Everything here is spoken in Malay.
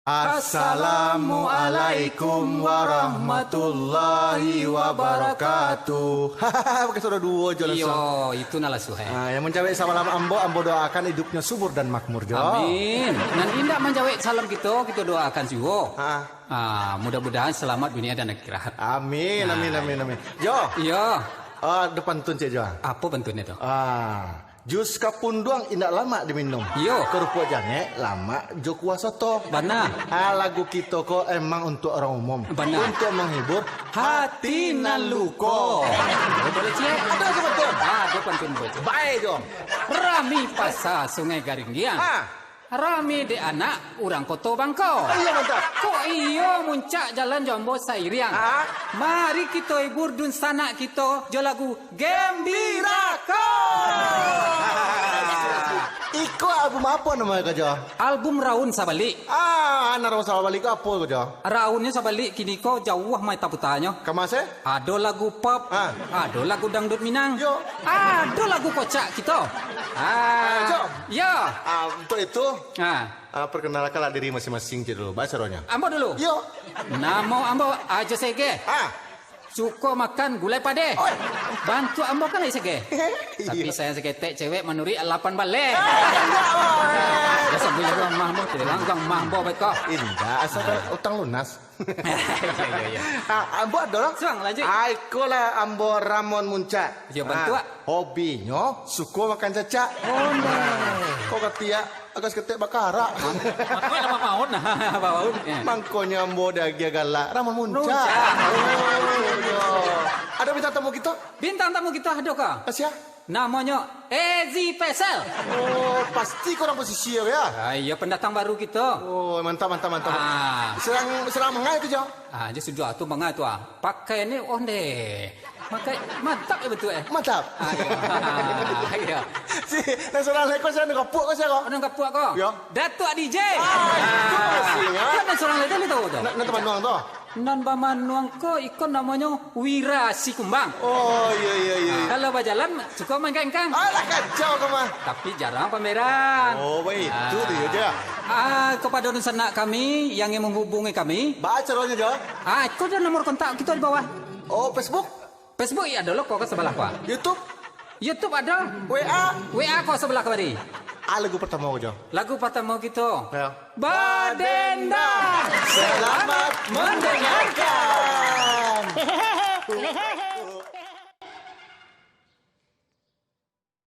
Assalamualaikum warahmatullahi wabarakatuh. Hahaha, pakai suara duo jo langsung. Iyo, itu nalah suhe. Yang menjawab salam ambo doakan hidupnya subur dan makmur jo. Amin. Nanti indak menjawab salam kita doakan juga. Mudah-mudahan selamat dunia dan akhirat. Amin, amin. Jo. Iya. Depan tun cek jo. Apa bentuknya tuh? Jus kapunduang indak lama diminum. Yo. Kerupuk jange lama jo kuah soto. Benar. Lagu kita kok emang untuk orang umum. Benar. Untuk menghibur hati naluko. Boleh cek? Betul. Depan tun baca. Baik jo. Rami pasar Sungai Garinggiang. Rami de anak orang Koto Bangko. Iya mantap. Kok iyo muncak jalan Jombo Sairiang. Mari kita hibur dun sanak kita jo lagu Gembirako. Iko album apa namanya Jo? Album Raun Sabalik. Narawang Sabalik apa Jo? Raunnya Sabalik kini ko jauh mai taputanya. Kamase? Ada lagu pop, ada lagu dangdut Minang. Yo. Ada lagu kocak kita. Jo. Ya. Untuk itu perkenalkanlah diri masing-masing dulu. Baca rohnya. Ambo dulu. Yo. Nama ambo aja sege. Suka makan gulai pade. Bantu ambo kan aja sege. Tapi saya seketek cewek menuri 8 balik. Ya sambil jago mahmo langgang mahbo baik kok. Indah asal utang lunas. Iya. Ambo adalah Suang lanjut. Aiko lah Ambo Ramon Muncak. Ya bantu. Hobinya suka makan cacak. Kok katia agak ketek bakara. Aku nama maun nah, baun. Mangkonya Ambo dagia galak Ramon Muncak. Ada bintang tamu kita? Bintang tamu kita ada kah? Asia? Namanya Ezi Pesel. Pasti korang posisi ya? Iya pendatang baru kita. Mantap. Serang mengai itu Jo? Dia sudah tu mengai tu pakai ni onde. Pakai mantap ya betul Mantap. Iya. Si nasional leko saya nak kapuk kau saya kau. Ada kapuk kau? Ya. Datuk DJ. Itu pastinya. Kan nasional itu tu. Nak teman doang tu. Nan bamanuang ko ikon namanya Wira Sikumbang. Iya. Kalau berjalan suka main kengkang. Alah kacau kau mah. Tapi jarang pameran. Baik. Itu dia je. Kepada sanak kami yang ingin menghubungi kami. Baca rohnya Jo. Itu ada nomor kontak kita di bawah. Facebook? Facebook ya ada kok ke sebelah kau. YouTube ada. WA kau sebelah kau tadi. Lagu pertama kau Jo. Lagu pertama kita. Ya. Badenda. Selamat mendengarkan.